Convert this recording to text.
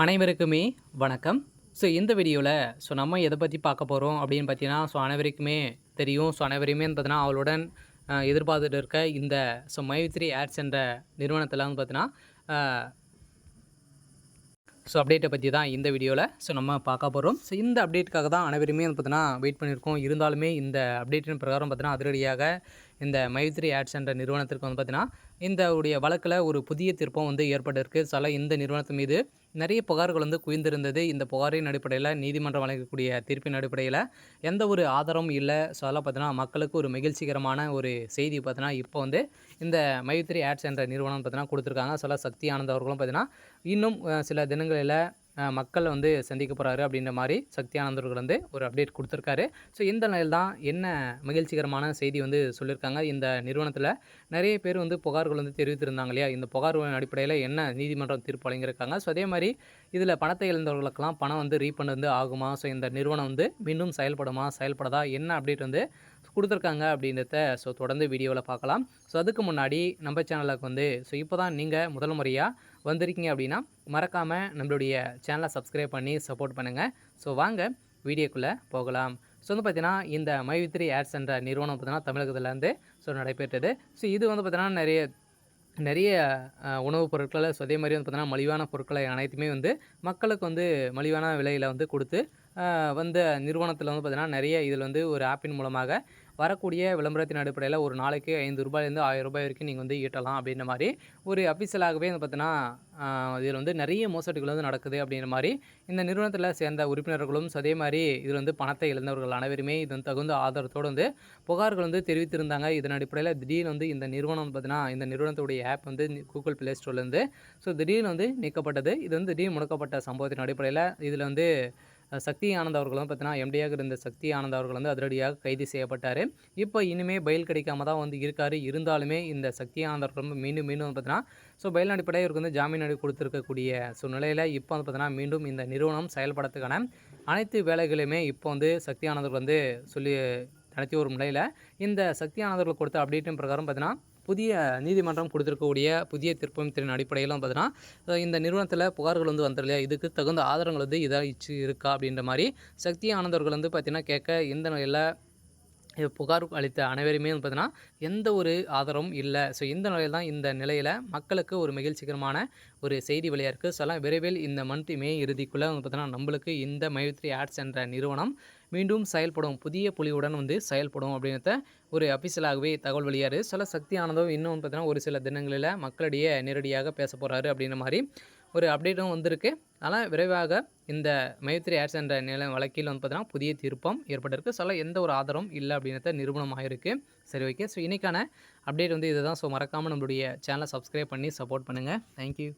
அனைவருக்குமே வணக்கம். இந்த வீடியோவில் நம்ம எதை பற்றி பார்க்க போகிறோம் அப்படின்னு பார்த்தீங்கன்னா, அனைவருக்குமே தெரியும். அனைவரையுமே பார்த்தீங்கன்னா அவளுடன் எதிர்பார்த்துட்டு இருக்க இந்த மைத்ரி ஆட்ஸ் என்ற நிறுவனத்தில் வந்து பார்த்தீங்கன்னா அப்டேட்டை பற்றி தான் இந்த வீடியோவில் நம்ம பார்க்க போகிறோம். இந்த அப்டேட்டுக்காக தான் அனைவருமே வந்து பார்த்தீங்கன்னா வெயிட் பண்ணியிருக்கோம். இருந்தாலுமே இந்த அப்டேட்டின் பிரகாரம் பார்த்தீங்கன்னா அதிரடியாக இந்த மைத்ரி ஆட்ஸ் என்ற நிறுவனத்திற்கு வந்து பார்த்தீங்கன்னா இந்த உடைய வழக்கில் ஒரு புதிய திருப்பம் வந்து ஏற்பட்டிருக்கு. இந்த நிறுவனத்தின் மீது நிறைய புகார்கள் வந்து குவிந்திருந்தது. இந்த புகாரின் அடிப்படையில் நீதிமன்றம் வழங்கக்கூடிய தீர்ப்பின் அடிப்படையில் எந்த ஒரு ஆதாரமும் இல்லை. அதெல்லாம் பார்த்தீங்கன்னா மக்களுக்கு ஒரு மகிழ்ச்சிகரமான ஒரு செய்தி பார்த்தீங்கன்னா இப்போ வந்து இந்த மைத்ரி ஆட்ஸ் என்ற நிறுவனம் பார்த்தீங்கன்னா கொடுத்துருக்காங்க. சக்தி ஆனந்த் அவர்களும் பார்த்தீங்கன்னா இன்னும் சில தினங்களில் மக்கள் வந்து சந்திக்க போகிறாரு அப்படின்ற மாதிரி சக்தி ஆனந்தர்கள் வந்து ஒரு அப்டேட் கொடுத்துருக்காரு. இந்த நிலையில் தான் என்ன மகிழ்ச்சிகரமான செய்தி வந்து சொல்லியிருக்காங்க. இந்த நிறுவனத்தில் நிறைய பேர் வந்து புகார்கள் வந்து தெரிவித்திருந்தாங்க இல்லையா, இந்த புகார்களின் அடிப்படையில் என்ன நீதிமன்றம் தீர்ப்பு வழங்கியிருக்காங்க. அதே மாதிரி இதில் பணத்தை இழந்தவர்களுக்கெல்லாம் பணம் வந்து ரீஃபண்ட் வந்து ஆகுமா, இந்த நிறுவனம் வந்து மீண்டும் செயல்படுமா, செயல்படாதா, என்ன அப்டேட் வந்து கொடுத்துருக்காங்க அப்படின்றத தொடர்ந்து வீடியோவில் பார்க்கலாம். அதுக்கு முன்னாடி நம்ம சேனலுக்கு வந்து இப்போ தான் நீங்கள் முதல் முறையாக வந்திருக்கீங்க அப்படின்னா மறக்காமல் நம்மளுடைய சேனலை சப்ஸ்கிரைப் பண்ணி சப்போர்ட் பண்ணுங்கள். வாங்க வீடியோக்குள்ளே போகலாம். வந்து பார்த்தீங்கன்னா இந்த மைத்ரி ஆட்ஸ் என்ற நிறுவனம் பார்த்தீங்கன்னா தமிழகத்துலேருந்து நடைபெற்றது. இது வந்து பார்த்தீங்கன்னா நிறைய உணவுப் பொருட்களை அதே மாதிரி வந்து பார்த்தீங்கன்னா மலிவான பொருட்களை அனைத்துமே வந்து மக்களுக்கு வந்து மலிவான விலையில் வந்து கொடுத்து வந்த நிறுவனத்தில் வந்து பார்த்தீங்கன்னா நிறைய இதில் வந்து ஒரு ஆப்பின் மூலமாக வரக்கூடிய விளம்பரத்தின் அடிப்படையில் ஒரு நாளைக்கு ₹5 ₹1000 வரைக்கும் நீங்கள் வந்து ஈட்டலாம் அப்படின்ற மாதிரி ஒரு அஃபிஷியலாகவே வந்து பார்த்தீங்கன்னா இதில் வந்து நிறைய மோசடிகள் வந்து நடக்குது அப்படின்ற மாதிரி இந்த நிறுவனத்தில் சேர்ந்த உறுப்பினர்களும் அதே மாதிரி இதில் வந்து பணத்தை இழந்தவர்கள் அனைவருமே இது வந்து தகுந்த ஆதாரத்தோடு வந்து புகார்கள் வந்து தெரிவித்திருந்தாங்க. இதன் அடிப்படையில் திடீர்னு வந்து இந்த நிறுவனம் பார்த்தீங்கன்னா இந்த நிறுவனத்துடைய ஆப் வந்து கூகுள் ப்ளே ஸ்டோர்லேருந்து திடீர்னு வந்து நீக்கப்பட்டது. இது வந்து திடீர்னு முடக்கப்பட்ட சம்பவத்தின் அடிப்படையில் இதில் வந்து சக்தி ஆனந்த் அவர்கள் வந்து பார்த்தீங்கன்னா எம்டியாக இருந்த சக்தி ஆனந்த் அவர்கள் வந்து அதிரடியாக கைது செய்யப்பட்டார். இப்போ இனிமேல் பெயில் கிடைக்காம தான் வந்து இருக்கார். இருந்தாலுமே இந்த சக்தி ஆனந்த் அவர்கள் மீண்டும் மீண்டும் வந்து பார்த்தீங்கன்னா பெயில் அடிப்படையில் இவருக்கு வந்து ஜாமீன் கொடுத்துருக்கக்கூடிய நிலையில் இப்போ வந்து பார்த்தீங்கன்னா மீண்டும் இந்த நிறுவனம் செயல்படுறதுக்கான அனைத்து வேலைகளையுமே இப்போ வந்து சக்தி ஆனந்த் வந்து சொல்லி நடத்தி வரும் நிலையில் இந்த சக்தி ஆனந்தர்கள் கொடுத்த அப்டேட்டின் பிரகாரம் பார்த்தீங்கன்னா புதிய நீதிமன்றம் கொடுத்துருக்கக்கூடிய புதிய திருப்பத்தின் அடிப்படையிலும் பார்த்தீங்கன்னா இந்த நிறுவனத்தில் புகார்கள் வந்து வந்துடலையா, இதுக்கு தகுந்த ஆதாரங்கள் வந்து இதாகிச்சு இருக்கா அப்படின்ற மாதிரி சக்தி ஆனந்தர்கள் வந்து பார்த்தீங்கன்னா கேட்க இந்த நிலையில் புகார் அளித்த அனைவருமே பார்த்தீங்கன்னா எந்த ஒரு ஆதாரமும் இல்லை. இந்த நிலையில் தான் இந்த நிலையில் மக்களுக்கு ஒரு மகிழ்ச்சிகரமான ஒரு செய்தி வெளியாக இருக்குது. விரைவில் இந்த மே இறுதிக்குள்ளே வந்து பார்த்தீங்கன்னா நம்மளுக்கு இந்த மைத்ரி ஆட்ஸ் என்ற நிறுவனம் மீண்டும் செயல்படும், புதிய புலியுடன் வந்து செயல்படும் அப்படின்றத ஒரு அஃபிஷியலாகவே தகவல் வெளியாரு. சக்தி ஆனந்தும் இன்னும் பார்த்தீங்கன்னா ஒரு சில தினங்களில் மக்களிடையே நேரடியாக பேச போகிறாரு அப்படின்ற மாதிரி ஒரு அப்டேட்டும் வந்திருக்கு. ஆனால் விரைவாக இந்த மைத்ரி ஆட்ஸ் என்ற வழக்கில் வந்து பார்த்தீங்கன்னா புதிய திருப்பம் ஏற்பட்டிருக்கு. எந்த ஒரு ஆதாரம் இல்லை அப்படின்றத நிரூபணமாக இருக்குது. சரி, ஓகே. இன்றைக்கான அப்டேட் வந்து இதுதான். மறக்காமல் நம்மளுடைய சேனலை சப்ஸ்கிரைப் பண்ணி சப்போர்ட் பண்ணுங்கள். தேங்க்யூ.